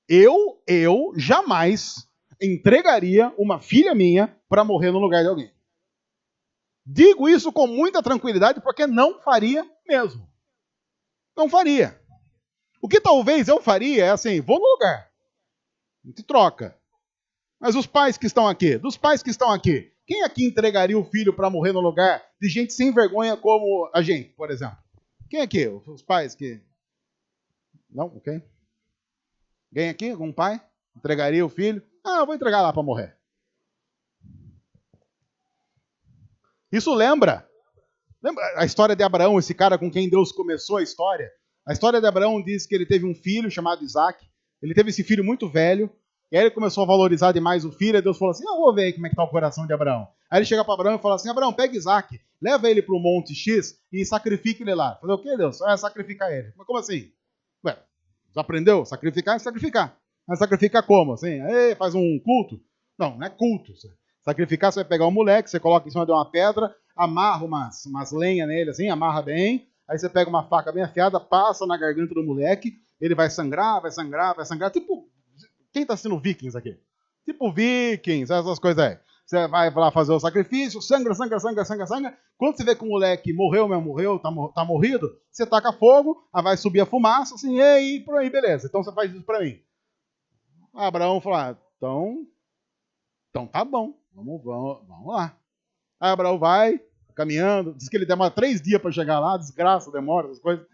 Eu jamais entregaria uma filha minha para morrer no lugar de alguém. Digo isso com muita tranquilidade porque não faria mesmo. Não faria. O que talvez eu faria é assim, vou no lugar. A gente troca. Mas os pais que estão aqui, dos pais que estão aqui, quem aqui entregaria o filho para morrer no lugar de gente sem vergonha como a gente, por exemplo? Quem aqui? Os pais que... Não? Ok. Alguém aqui? Algum pai? Entregaria o filho? Ah, eu vou entregar lá para morrer. Isso lembra a história de Abraão, esse cara com quem Deus começou a história? A história de Abraão diz que ele teve um filho chamado Isaac. Ele teve esse filho muito velho. E aí ele começou a valorizar demais o filho. E Deus falou assim, eu vou ver aí como é que está o coração de Abraão. Aí ele chega para Abraão e fala assim, Abraão, pega Isaac, leva ele para o monte X e sacrifica ele lá. Falei, o que, Deus? Sacrificar ele. Mas como assim? Ué, já aprendeu? Sacrificar é sacrificar. Mas sacrificar como? Assim, aí faz um culto? Não é culto. Sacrificar, você vai pegar um moleque, você coloca em cima de uma pedra, amarra umas lenhas nele, assim, amarra bem. Aí você pega uma faca bem afiada, passa na garganta do moleque, ele vai sangrar, vai sangrar, vai sangrar. Tipo, quem tá assistindo Vikings aqui? Tipo Vikings, essas coisas aí. Você vai lá fazer o sacrifício, sangra. Quando você vê que o moleque morreu, tá morrido, você taca fogo, aí vai subir a fumaça, assim, e por aí, beleza. Então você faz isso pra mim. Abraão falou, então tá bom, vamos lá. Aí Abraão vai, caminhando, diz que ele demora 3 dias para chegar lá, desgraça, demora, essas coisas.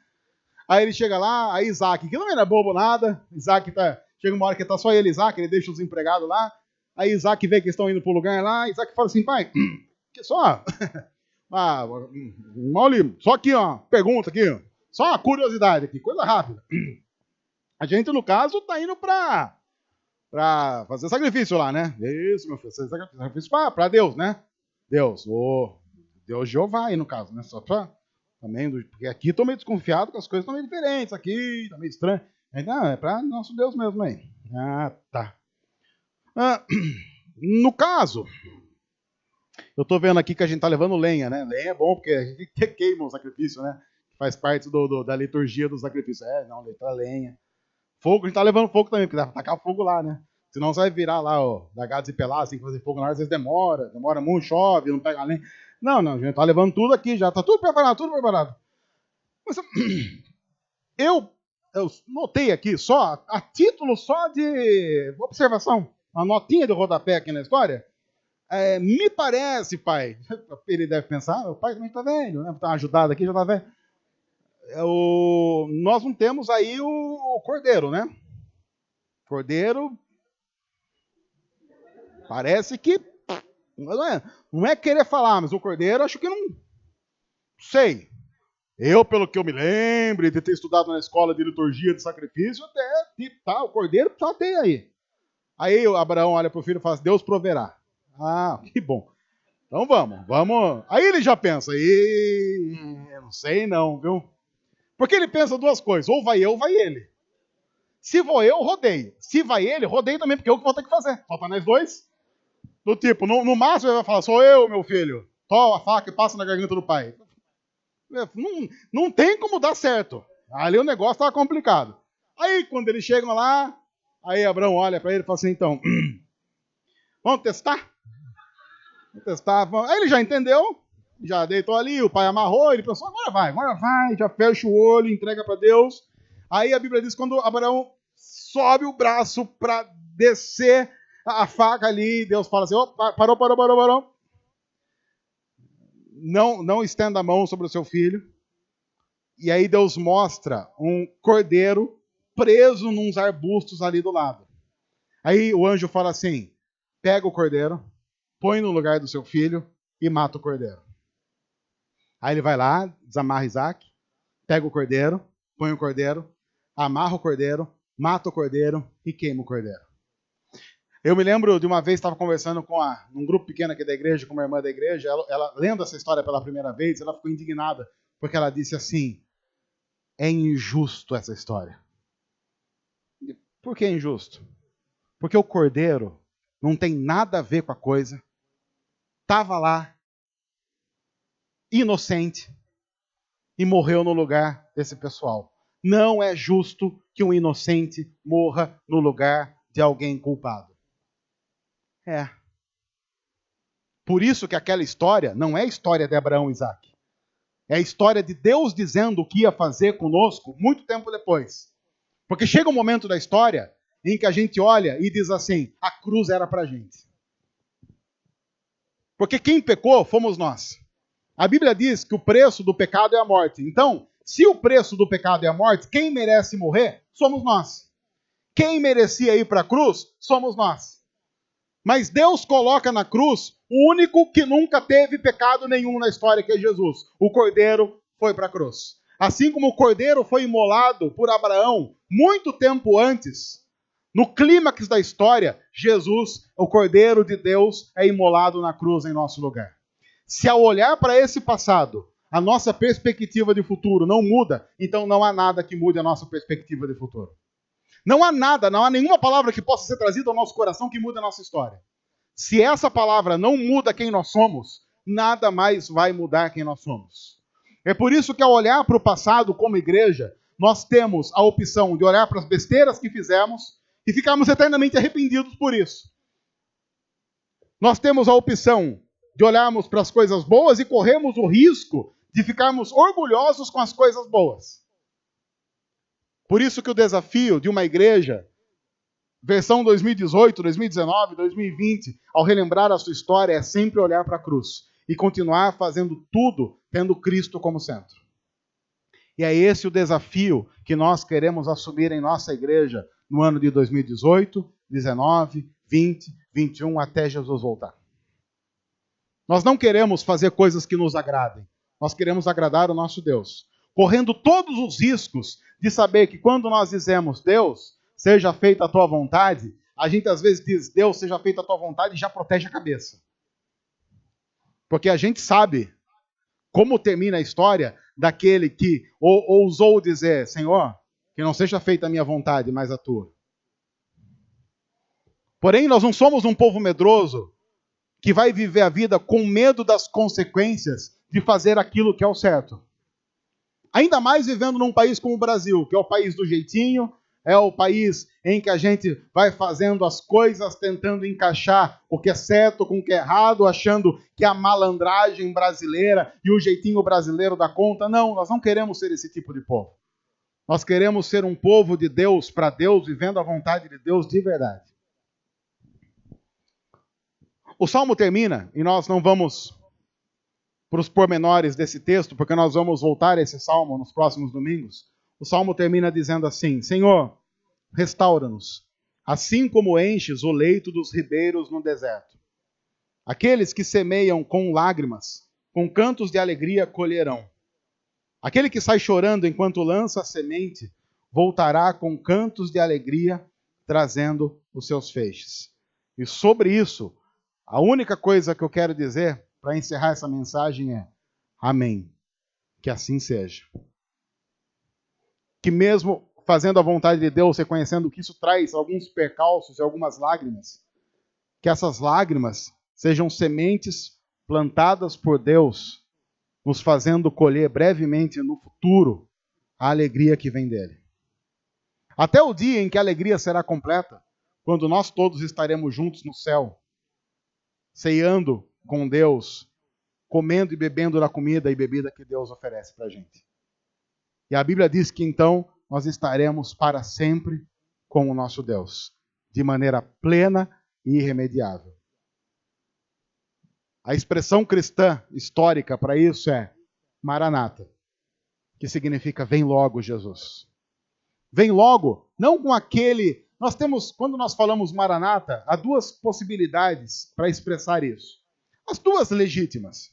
Aí ele chega lá, aí Isaac, que não era bobo nada, chega uma hora que tá só ele, Isaac, ele deixa os empregados lá, aí Isaac vê que estão indo pro lugar lá, Isaac fala assim, pai, só aqui, ó, pergunta aqui, só uma curiosidade aqui, coisa rápida. A gente, no caso, tá indo pra fazer sacrifício lá, né? Isso, meu filho, fazer sacrifício pra Deus, né? Deus Jeová aí, no caso, né? Só pra também, porque aqui tô meio desconfiado que as coisas estão meio diferentes, aqui tá meio estranho. Não, é pra nosso Deus mesmo aí. Ah, tá. No caso, eu tô vendo aqui que a gente tá levando lenha, né? Lenha é bom porque a gente queima o sacrifício, né? Faz parte da liturgia do sacrifício. Letra lenha. Fogo, a gente tá levando fogo também, porque dá pra tacar fogo lá, né? Senão você vai virar lá, ó, da gatos e pelados, tem que fazer fogo lá, às vezes demora muito, chove, não pega lenha. Não, a gente tá levando tudo aqui, já tá tudo preparado. Mas, eu notei aqui, só, a título só de observação, uma notinha de rodapé aqui na história, me parece, pai, ele deve pensar, o pai também tá velho, né? Tá ajudado aqui, já tá velho. Nós não temos aí o cordeiro, né? Cordeiro parece que não é querer falar, mas o cordeiro acho que não sei. Eu, pelo que eu me lembro de ter estudado na escola de liturgia de sacrifício, até o cordeiro só tem aí. Aí Abraão olha para o filho e fala assim, Deus proverá. Ah, que bom. Então vamos. Aí ele já pensa, não sei não, viu? Porque ele pensa duas coisas, ou vai eu ou vai ele. Se vou eu, rodeio. Se vai ele, rodeio também, porque eu que vou ter que fazer. Falta nós dois. Do tipo, no máximo ele vai falar, sou eu, meu filho. Toma a faca e passa na garganta do pai. Não tem como dar certo. Ali o negócio estava complicado. Aí quando eles chegam lá, aí Abraão olha para ele e fala assim, então, vamos testar? Vamos testar. Aí ele já entendeu, já deitou ali, o pai amarrou, ele pensou, agora vai, já fecha o olho, entrega para Deus. Aí a Bíblia diz que quando Abraão sobe o braço para descer a faca ali, Deus fala assim, parou. Não estenda a mão sobre o seu filho. E aí Deus mostra um cordeiro preso nos arbustos ali do lado. Aí o anjo fala assim, pega o cordeiro, põe no lugar do seu filho e mata o cordeiro. Aí ele vai lá, desamarra Isaac, pega o cordeiro, põe o cordeiro, amarra o cordeiro, mata o cordeiro e queima o cordeiro. Eu me lembro de uma vez, estava conversando num grupo pequeno aqui da igreja, com uma irmã da igreja, ela lendo essa história pela primeira vez, ela ficou indignada, porque ela disse assim, é injusto essa história. Por que é injusto? Porque o cordeiro não tem nada a ver com a coisa, estava lá, inocente, e morreu no lugar desse pessoal. Não é justo que um inocente morra no lugar de alguém culpado. É. Por isso que aquela história não é a história de Abraão e Isaac. É a história de Deus dizendo o que ia fazer conosco muito tempo depois. Porque chega um momento da história em que a gente olha e diz assim, a cruz era pra gente. Porque quem pecou fomos nós. A Bíblia diz que o preço do pecado é a morte. Então, se o preço do pecado é a morte, quem merece morrer somos nós. Quem merecia ir para a cruz somos nós. Mas Deus coloca na cruz o único que nunca teve pecado nenhum na história, que é Jesus. O cordeiro foi para a cruz. Assim como o cordeiro foi imolado por Abraão muito tempo antes, no clímax da história, Jesus, o cordeiro de Deus, é imolado na cruz em nosso lugar. Se ao olhar para esse passado, a nossa perspectiva de futuro não muda, então não há nada que mude a nossa perspectiva de futuro. Não há nada, não há nenhuma palavra que possa ser trazida ao nosso coração que mude a nossa história. Se essa palavra não muda quem nós somos, nada mais vai mudar quem nós somos. É por isso que ao olhar para o passado como igreja, nós temos a opção de olhar para as besteiras que fizemos e ficarmos eternamente arrependidos por isso. Nós temos a opção de olharmos para as coisas boas e corrermos o risco de ficarmos orgulhosos com as coisas boas. Por isso que o desafio de uma igreja, versão 2018, 2019, 2020, ao relembrar a sua história, é sempre olhar para a cruz e continuar fazendo tudo tendo Cristo como centro. E é esse o desafio que nós queremos assumir em nossa igreja no ano de 2018, 19, 20, 21, até Jesus voltar. Nós não queremos fazer coisas que nos agradem. Nós queremos agradar o nosso Deus, correndo todos os riscos de saber que quando nós dizemos, Deus, seja feita a tua vontade, a gente às vezes diz, Deus, seja feita a tua vontade, e já protege a cabeça. Porque a gente sabe como termina a história daquele que ousou dizer, Senhor, que não seja feita a minha vontade, mas a tua. Porém, nós não somos um povo medroso que vai viver a vida com medo das consequências de fazer aquilo que é o certo. Ainda mais vivendo num país como o Brasil, que é o país do jeitinho, é o país em que a gente vai fazendo as coisas, tentando encaixar o que é certo com o que é errado, achando que é a malandragem brasileira e o jeitinho brasileiro dá conta. Não, nós não queremos ser esse tipo de povo. Nós queremos ser um povo de Deus para Deus, vivendo a vontade de Deus de verdade. O Salmo termina, e nós não vamos para os pormenores desse texto, porque nós vamos voltar a esse Salmo nos próximos domingos. O Salmo termina dizendo assim, Senhor, restaura-nos, assim como enches o leito dos ribeiros no deserto. Aqueles que semeiam com lágrimas, com cantos de alegria colherão. Aquele que sai chorando enquanto lança a semente, voltará com cantos de alegria, trazendo os seus feixes. E sobre isso, a única coisa que eu quero dizer, para encerrar essa mensagem é: amém. Que assim seja. Que mesmo fazendo a vontade de Deus, reconhecendo que isso traz alguns percalços e algumas lágrimas, que essas lágrimas sejam sementes plantadas por Deus, nos fazendo colher brevemente no futuro a alegria que vem dele. Até o dia em que a alegria será completa, quando nós todos estaremos juntos no céu, ceando com Deus, comendo e bebendo da comida e bebida que Deus oferece para a gente. E a Bíblia diz que então nós estaremos para sempre com o nosso Deus, de maneira plena e irremediável. A expressão cristã histórica para isso é Maranata, que significa vem logo, Jesus. Vem logo, não com aquele... Nós temos, quando nós falamos Maranata, há duas possibilidades para expressar isso. As duas legítimas.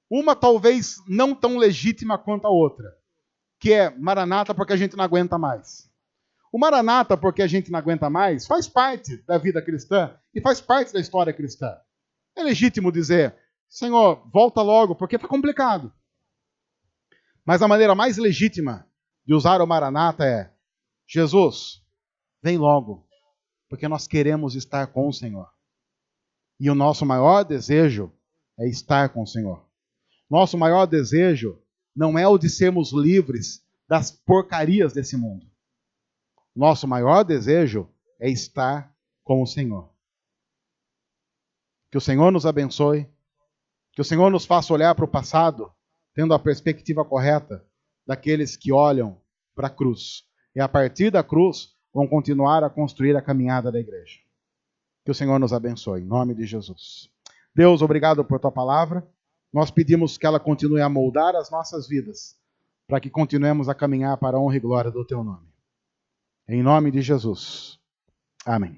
Uma talvez não tão legítima quanto a outra, que é Maranata porque a gente não aguenta mais. O Maranata porque a gente não aguenta mais faz parte da vida cristã e faz parte da história cristã. É legítimo dizer, Senhor, volta logo porque está complicado. Mas a maneira mais legítima de usar o Maranata é, Jesus, vem logo, porque nós queremos estar com o Senhor. E o nosso maior desejo é estar com o Senhor. Nosso maior desejo não é o de sermos livres das porcarias desse mundo. Nosso maior desejo é estar com o Senhor. Que o Senhor nos abençoe, que o Senhor nos faça olhar para o passado, tendo a perspectiva correta daqueles que olham para a cruz. E a partir da cruz vão continuar a construir a caminhada da igreja. Que o Senhor nos abençoe, em nome de Jesus. Deus, obrigado por tua palavra. Nós pedimos que ela continue a moldar as nossas vidas, para que continuemos a caminhar para a honra e glória do teu nome. Em nome de Jesus. Amém.